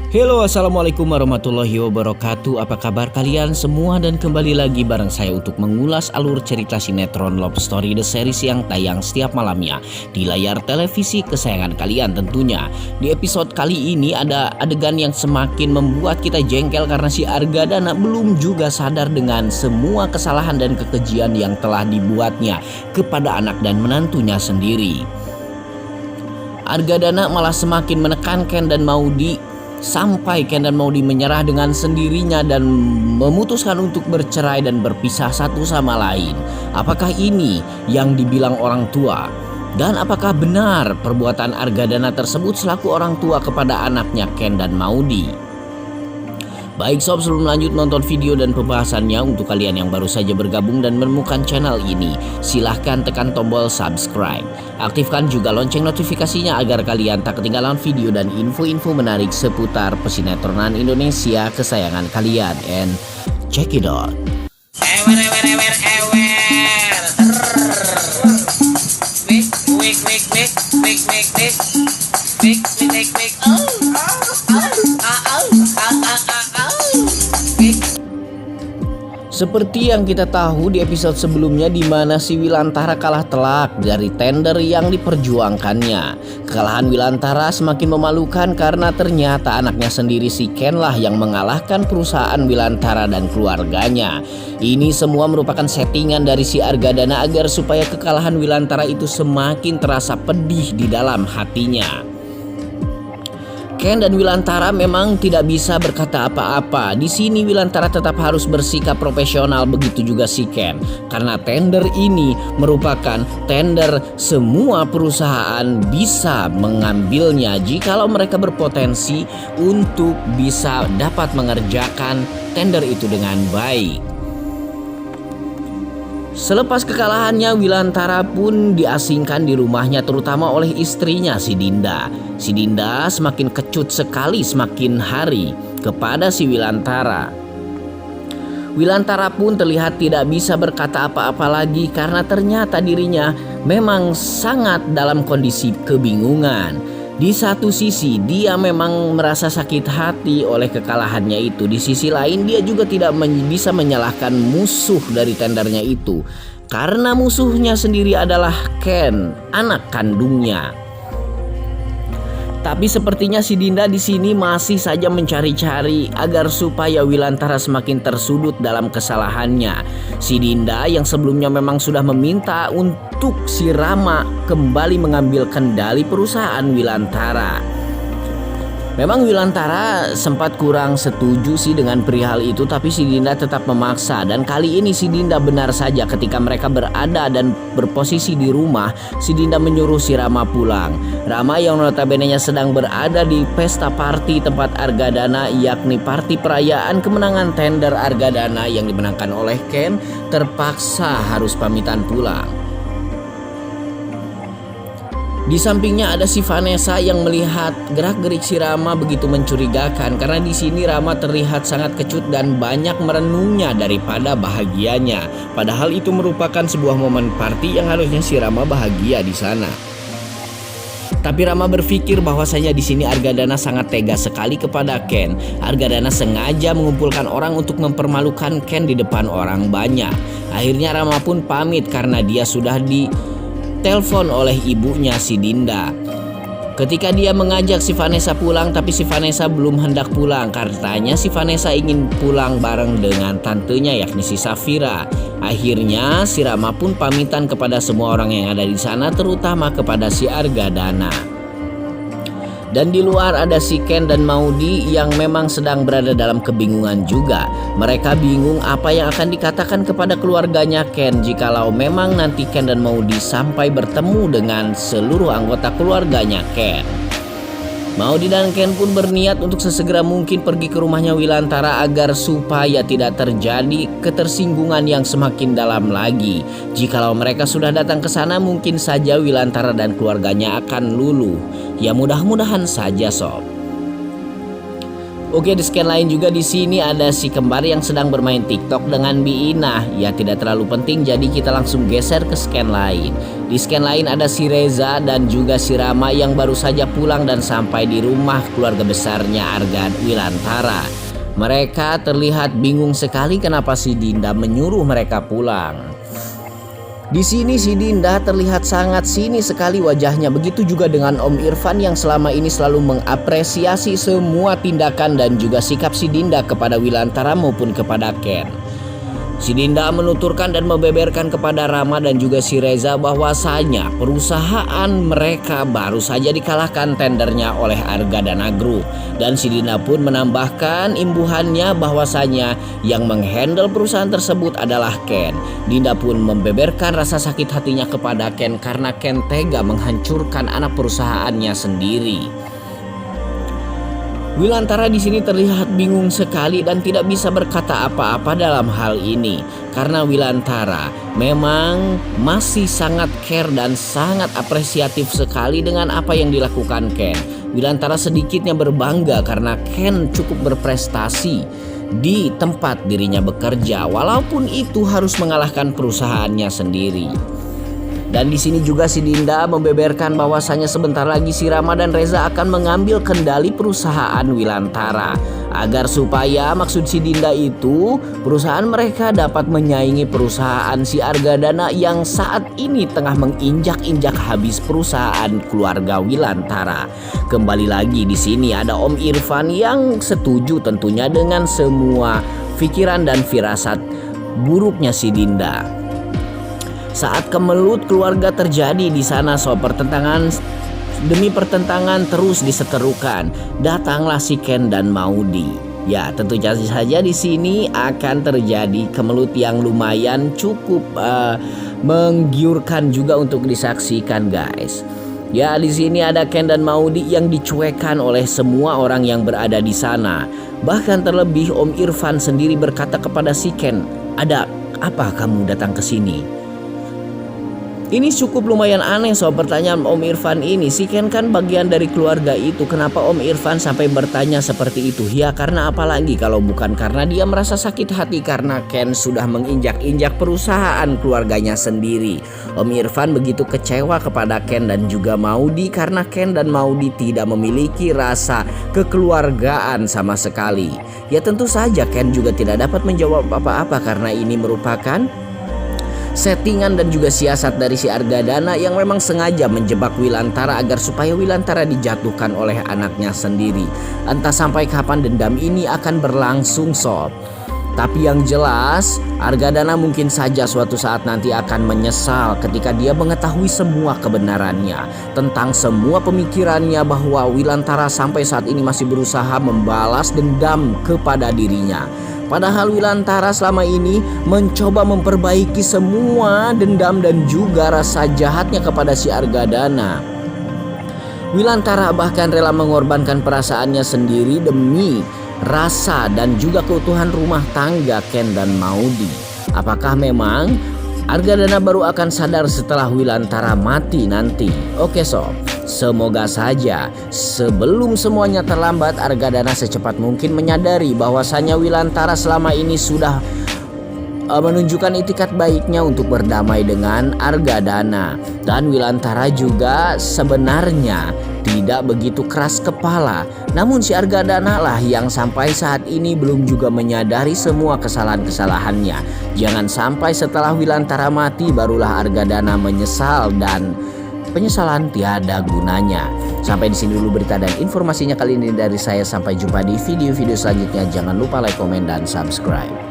Halo, assalamualaikum warahmatullahi wabarakatuh. Apa kabar kalian semua? Dan kembali lagi bareng saya untuk mengulas alur cerita sinetron Love Story The Series yang tayang setiap malamnya di layar televisi kesayangan kalian tentunya. Di episode kali ini ada adegan yang semakin membuat kita jengkel karena si Argadana belum juga sadar dengan semua kesalahan dan kekejian yang telah dibuatnya kepada anak dan menantunya sendiri. Argadana malah semakin menekan Ken dan Maudy sampai Ken dan Maudy menyerah dengan sendirinya dan memutuskan untuk bercerai dan berpisah satu sama lain. Apakah ini yang dibilang orang tua? Dan apakah benar perbuatan Argadana tersebut selaku orang tua kepada anaknya Ken dan Maudy? Baik sob, sebelum lanjut nonton video dan pembahasannya, untuk kalian yang baru saja bergabung dan menemukan channel ini, silahkan tekan tombol subscribe. Aktifkan juga lonceng notifikasinya agar kalian tak ketinggalan video dan info-info menarik seputar pesinetronan Indonesia kesayangan kalian. And check it out. Seperti yang kita tahu di episode sebelumnya, di mana si Wilantara kalah telak dari tender yang diperjuangkannya. Kekalahan Wilantara semakin memalukan karena ternyata anaknya sendiri si Ken lah yang mengalahkan perusahaan Wilantara dan keluarganya. Ini semua merupakan settingan dari si Argadana agar supaya kekalahan Wilantara itu semakin terasa pedih di dalam hatinya. Ken dan Wilantara memang tidak bisa berkata apa-apa. Di sini Wilantara tetap harus bersikap profesional, begitu juga si Ken. Karena tender ini merupakan tender semua perusahaan bisa mengambilnya jikalau mereka berpotensi untuk bisa dapat mengerjakan tender itu dengan baik. Selepas kekalahannya, Wilantara pun diasingkan di rumahnya terutama oleh istrinya si Dinda. Si Dinda semakin kecut sekali semakin hari kepada si Wilantara. Wilantara pun terlihat tidak bisa berkata apa-apa lagi karena ternyata dirinya memang sangat dalam kondisi kebingungan. Di satu sisi dia memang merasa sakit hati oleh kekalahannya itu. Di sisi lain dia juga tidak bisa menyalahkan musuh dari tendernya itu. Karena musuhnya sendiri adalah Ken, anak kandungnya. Tapi sepertinya si Dinda di sini masih saja mencari-cari agar supaya Wilantara semakin tersudut dalam kesalahannya. Si Dinda yang sebelumnya memang sudah meminta untuk si Rama kembali mengambil kendali perusahaan Wilantara. Memang Wilantara sempat kurang setuju sih dengan perihal itu, tapi si Dinda tetap memaksa. Dan kali ini si Dinda benar saja ketika mereka berada dan berposisi di rumah, si Dinda menyuruh si Rama pulang. Rama yang notabene-nya sedang berada di pesta party tempat Argadana, yakni party perayaan kemenangan tender Argadana yang dimenangkan oleh Ken, terpaksa harus pamitan pulang. Di sampingnya ada si Vanessa yang melihat gerak-gerik si Rama begitu mencurigakan karena di sini Rama terlihat sangat kecut dan banyak merenungnya daripada bahagianya. Padahal itu merupakan sebuah momen party yang harusnya si Rama bahagia di sana. Tapi Rama berpikir bahwasanya di sini Argadana sangat tega sekali kepada Ken. Argadana sengaja mengumpulkan orang untuk mempermalukan Ken di depan orang banyak. Akhirnya Rama pun pamit karena dia sudah ditelepon oleh ibunya si Dinda. Ketika dia mengajak si Vanessa pulang, tapi si Vanessa belum hendak pulang. Katanya si Vanessa ingin pulang bareng dengan tantenya yakni si Safira. Akhirnya si Rama pun pamitan kepada semua orang yang ada di sana, terutama kepada si Argadana. Dan di luar ada si Ken dan Maudy yang memang sedang berada dalam kebingungan juga. Mereka bingung apa yang akan dikatakan kepada keluarganya Ken jikalau memang nanti Ken dan Maudy sampai bertemu dengan seluruh anggota keluarganya Ken. Maudy dan Ken pun berniat untuk sesegera mungkin pergi ke rumahnya Wilantara agar supaya tidak terjadi ketersinggungan yang semakin dalam lagi. Jikalau mereka sudah datang ke sana, mungkin saja Wilantara dan keluarganya akan luluh. Ya mudah-mudahan saja sob. Oke, di scan lain juga di sini ada si kembar yang sedang bermain TikTok dengan Bi Inah. Ya tidak terlalu penting, jadi kita langsung geser ke scan lain. Di scan lain ada si Reza dan juga si Rama yang baru saja pulang dan sampai di rumah keluarga besarnya Arga Wilantara. Mereka terlihat bingung sekali kenapa si Dinda menyuruh mereka pulang. Di sini si Dinda terlihat sangat sinis sekali wajahnya. Begitu juga dengan Om Irfan yang selama ini selalu mengapresiasi semua tindakan dan juga sikap si Dinda kepada Wilantara maupun kepada Ken. Si Dinda menuturkan dan membeberkan kepada Rama dan juga si Reza bahwasanya perusahaan mereka baru saja dikalahkan tendernya oleh Argadana Group. Dan si Dinda pun menambahkan imbuhannya bahwasanya yang menghandle perusahaan tersebut adalah Ken. Dinda pun membeberkan rasa sakit hatinya kepada Ken karena Ken tega menghancurkan anak perusahaannya sendiri. Wilantara di sini terlihat bingung sekali dan tidak bisa berkata apa-apa dalam hal ini karena Wilantara memang masih sangat care dan sangat apresiatif sekali dengan apa yang dilakukan Ken. Wilantara sedikitnya berbangga karena Ken cukup berprestasi di tempat dirinya bekerja walaupun itu harus mengalahkan perusahaannya sendiri. Dan di sini juga si Dinda membeberkan bahwasanya sebentar lagi si Rama dan Reza akan mengambil kendali perusahaan Wilantara agar supaya maksud si Dinda itu perusahaan mereka dapat menyaingi perusahaan si Argadana yang saat ini tengah menginjak-injak habis perusahaan keluarga Wilantara. Kembali lagi di sini ada Om Irfan yang setuju tentunya dengan semua pikiran dan firasat buruknya si Dinda. Saat kemelut keluarga terjadi di sana, pertentangan demi pertentangan terus diseterukan. Datanglah si Ken dan Maudi. Ya, tentu saja di sini akan terjadi kemelut yang lumayan cukup menggiurkan juga untuk disaksikan, guys. Ya, di sini ada Ken dan Maudi yang dicuekan oleh semua orang yang berada di sana. Bahkan terlebih Om Irfan sendiri berkata kepada si Ken, "Ada apa kamu datang ke sini?" Ini cukup lumayan aneh soal pertanyaan Om Irfan ini. Si Ken kan bagian dari keluarga itu. Kenapa Om Irfan sampai bertanya seperti itu? Ya karena apalagi kalau bukan karena dia merasa sakit hati karena Ken sudah menginjak-injak perusahaan keluarganya sendiri. Om Irfan begitu kecewa kepada Ken dan juga Maudi karena Ken dan Maudi tidak memiliki rasa kekeluargaan sama sekali. Ya tentu saja Ken juga tidak dapat menjawab apa-apa karena ini merupakan settingan dan juga siasat dari si Argadana yang memang sengaja menjebak Wilantara agar supaya Wilantara dijatuhkan oleh anaknya sendiri. Entah sampai kapan dendam ini akan berlangsung, sob. Tapi yang jelas Argadana mungkin saja suatu saat nanti akan menyesal ketika dia mengetahui semua kebenarannya tentang semua pemikirannya bahwa Wilantara sampai saat ini masih berusaha membalas dendam kepada dirinya. Padahal Wilantara selama ini mencoba memperbaiki semua dendam dan juga rasa jahatnya kepada si Argadana. Wilantara bahkan rela mengorbankan perasaannya sendiri demi rasa dan juga keutuhan rumah tangga Ken dan Maudi. Apakah memang Argadana baru akan sadar setelah Wilantara mati nanti? Oke sob, semoga saja sebelum semuanya terlambat Argadana secepat mungkin menyadari bahwasanya Wilantara selama ini sudah menunjukkan itikat baiknya untuk berdamai dengan Argadana. Dan Wilantara juga sebenarnya tidak begitu keras kepala. Namun si Argadana lah yang sampai saat ini belum juga menyadari semua kesalahan-kesalahannya. Jangan sampai setelah Wilantara mati barulah Argadana menyesal dan penyesalan tiada gunanya. Sampai di sini dulu berita dan informasinya kali ini dari saya. Sampai jumpa di video-video selanjutnya. Jangan lupa like, komen, dan subscribe.